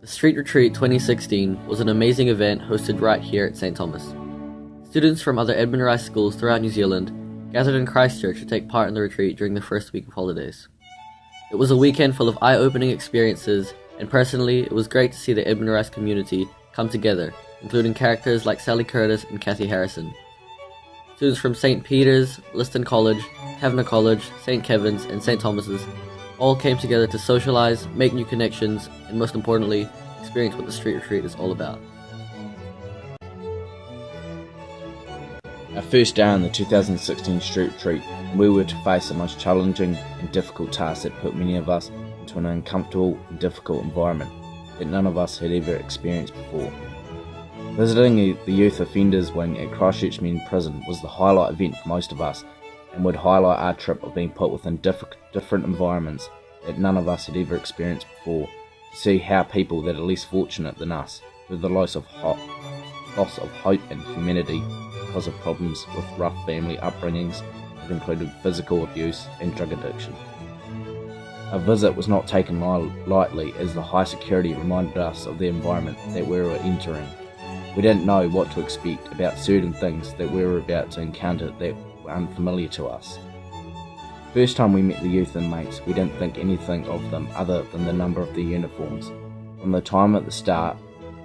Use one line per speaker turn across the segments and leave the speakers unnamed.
The Street Retreat 2016 was an amazing event hosted right here at St Thomas. Students from other Edmund schools throughout New Zealand gathered in Christchurch to take part in the retreat during the first week of holidays. It was a weekend full of eye-opening experiences, and personally, it was great to see the Edmund community come together, including characters like Sally Curtis and Kathy Harrison. Students from St Peter's, Liston College, Kavanagh College, St Kevin's and St Thomas's all came together to socialise, make new connections, and most importantly, experience what the Street Retreat is all about.
Our first day on the 2016 Street Retreat, we were to face the most challenging and difficult task that put many of us into an uncomfortable and difficult environment that none of us had ever experienced before. Visiting the youth offenders wing at Christchurch Men's Prison was the highlight event for most of us, and would highlight our trip of being put within different environments that none of us had ever experienced before, to see how people that are less fortunate than us, through the loss of hope and humanity because of problems with rough family upbringings that included physical abuse and drug addiction. Our visit was not taken lightly, as the high security reminded us of the environment that we were entering. We didn't know what to expect about certain things that we were about to encounter that were unfamiliar to us. First time we met the youth inmates, we didn't think anything of them other than the number of their uniforms. From the time at the start,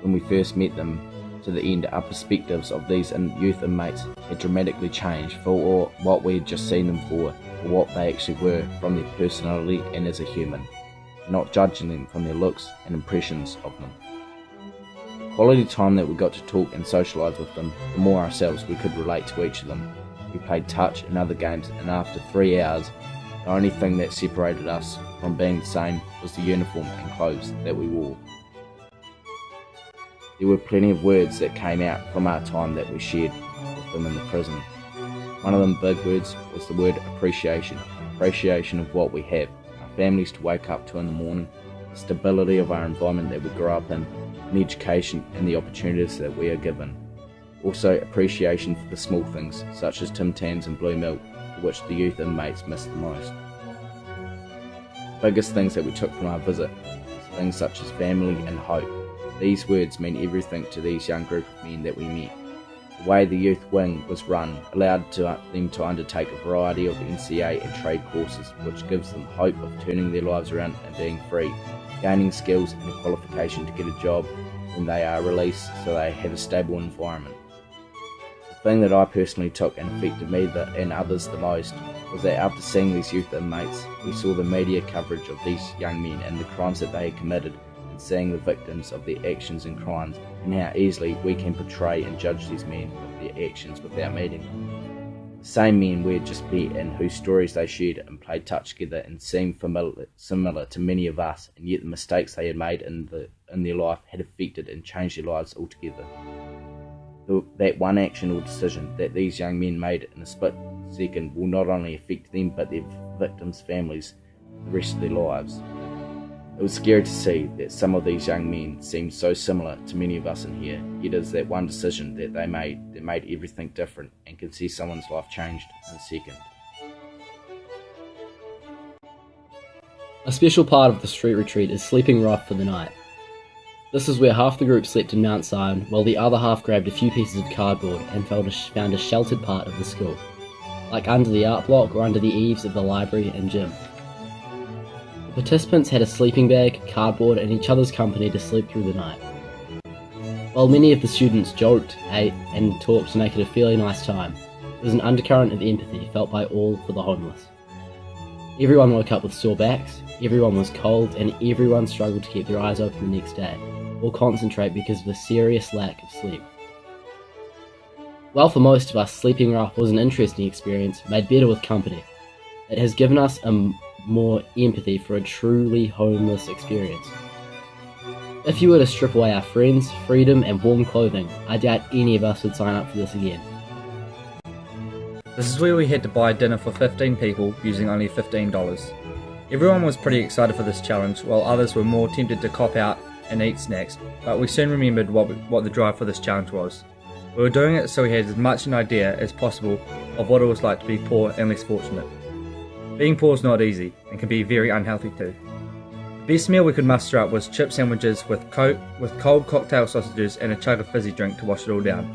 when we first met them, to the end, our perspectives of these youth inmates had dramatically changed for what we had just seen them for what they actually were from their personality and as a human, not judging them from their looks and impressions of them. The quality time that we got to talk and socialise with them, the more ourselves we could relate to each of them. We played touch and other games, and after 3 hours, the only thing that separated us from being the same was the uniform and clothes that we wore. There were plenty of words that came out from our time that we shared with them in the prison. One of them big words was the word appreciation of what we have, our families to wake up to in the morning, the stability of our environment that we grew up in, and education and the opportunities that we are given. Also appreciation for the small things, such as Tim Tams and blue milk, for which the youth inmates missed the most. The biggest things that we took from our visit was things such as family and hope. These words mean everything to these young group of men that we met. The way the youth wing was run allowed them to undertake a variety of NCA and trade courses, which gives them hope of turning their lives around and being free, gaining skills and a qualification to get a job when they are released, so they have a stable environment. The thing that I personally took and affected me and others the most was that after seeing these youth inmates, we saw the media coverage of these young men and the crimes that they had committed, and seeing the victims of their actions and crimes, and how easily we can portray and judge these men with their actions without meeting them. The same men we had just met and whose stories they shared and played touch together and seemed similar to many of us, and yet the mistakes they had made in their life had affected and changed their lives altogether. That one action or decision that these young men made in a split second will not only affect them but their victims' families the rest of their lives. It was scary to see that some of these young men seemed so similar to many of us in here, yet it is that one decision that they made that made everything different and can see someone's life changed in a second.
A special part of the Street Retreat is sleeping rough for the night. This is where half the group slept in Mount Zion, while the other half grabbed a few pieces of cardboard and found a sheltered part of the school, like under the art block or under the eaves of the library and gym. The participants had a sleeping bag, cardboard and each other's company to sleep through the night. While many of the students joked, ate and talked to make it a fairly nice time, there was an undercurrent of empathy felt by all for the homeless. Everyone woke up with sore backs, everyone was cold, and everyone struggled to keep their eyes open the next day, or concentrate because of a serious lack of sleep. While for most of us sleeping rough was an interesting experience, made better with company, it has given us more empathy for a truly homeless experience. If you were to strip away our friends, freedom and warm clothing, I doubt any of us would sign up for this again.
This is where we had to buy dinner for 15 people using only $15. Everyone was pretty excited for this challenge, while others were more tempted to cop out and eat snacks, but we soon remembered what the drive for this challenge was. We were doing it so we had as much an idea as possible of what it was like to be poor and less fortunate. Being poor is not easy and can be very unhealthy too. best meal we could muster up was chip sandwiches with cold cocktail sausages and a chug of fizzy drink to wash it all down.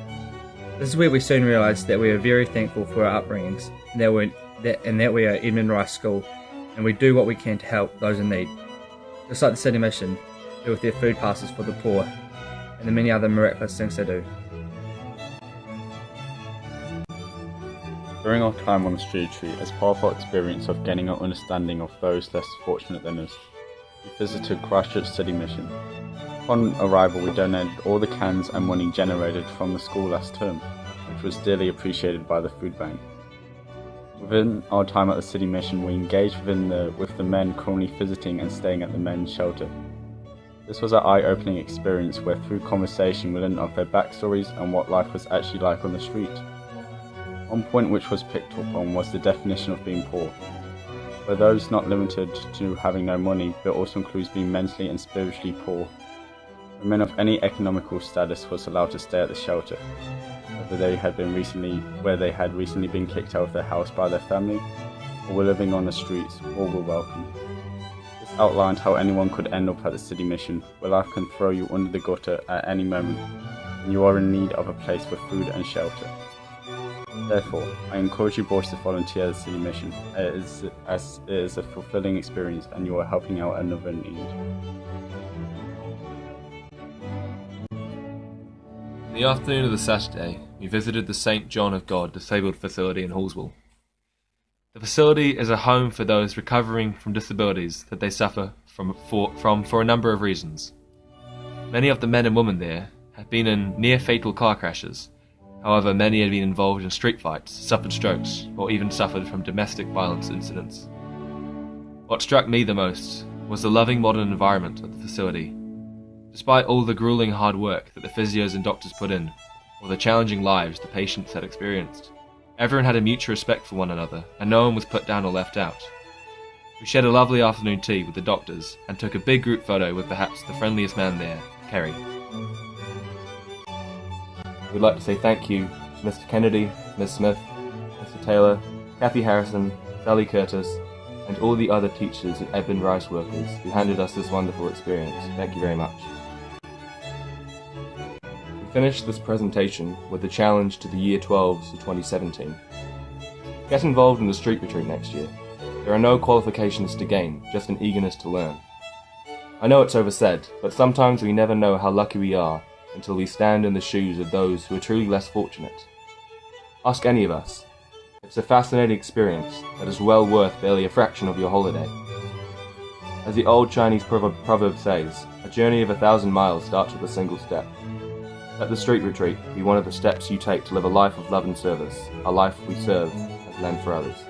This is where we soon realised that we are very thankful for our upbringings and that we are Edmund Rice School, and we do what we can to help those in need. Just like the City Mission do with their food passes for the poor and the many other miraculous things they do.
During our time on the street retreat, as part of our experience of gaining an understanding of those less fortunate than us, we visited Christchurch City Mission. Upon arrival, we donated all the cans and money generated from the school last term, which was dearly appreciated by the food bank. Within our time at the City Mission, we engaged with the men currently visiting and staying at the men's shelter. This was an eye-opening experience where through conversation we learned of their backstories and what life was actually like on the street. One point which was picked up on was the definition of being poor, where those not limited to having no money, but also includes being mentally and spiritually poor. Men of any economical status was allowed to stay at the shelter, whether they had recently been kicked out of their house by their family, or were living on the streets, all were welcome. This outlined how anyone could end up at the City Mission, where life can throw you under the gutter at any moment, and you are in need of a place for food and shelter. Therefore, I encourage you boys to volunteer at the City Mission, as it is a fulfilling experience and you are helping out another in need.
In the afternoon of the Saturday, we visited the St. John of God Disabled Facility in Hallswell. The facility is a home for those recovering from disabilities that they suffer from for a number of reasons. Many of the men and women there have been in near-fatal car crashes. However, many have been involved in street fights, suffered strokes, or even suffered from domestic violence incidents. What struck me the most was the loving modern environment of the facility. Despite all the grueling hard work that the physios and doctors put in, or the challenging lives the patients had experienced, everyone had a mutual respect for one another, and no one was put down or left out. We shared a lovely afternoon tea with the doctors, and took a big group photo with perhaps the friendliest man there, Kerry. We'd like to say thank you to Mr. Kennedy, Ms. Smith, Mr. Taylor, Kathy Harrison, Sally Curtis, and all the other teachers and Edmund Rice workers who handed us this wonderful experience. Thank you very much. We finished this presentation with the challenge to the Year 12s of 2017. Get involved in the street retreat next year. There are no qualifications to gain, just an eagerness to learn. I know it's oversaid, but sometimes we never know how lucky we are until we stand in the shoes of those who are truly less fortunate. Ask any of us. It's a fascinating experience that is well worth barely a fraction of your holiday. As the old Chinese proverb says, a journey of 1,000 miles starts with a single step. Let the street retreat be one of the steps you take to live a life of love and service, a life we serve as men for others.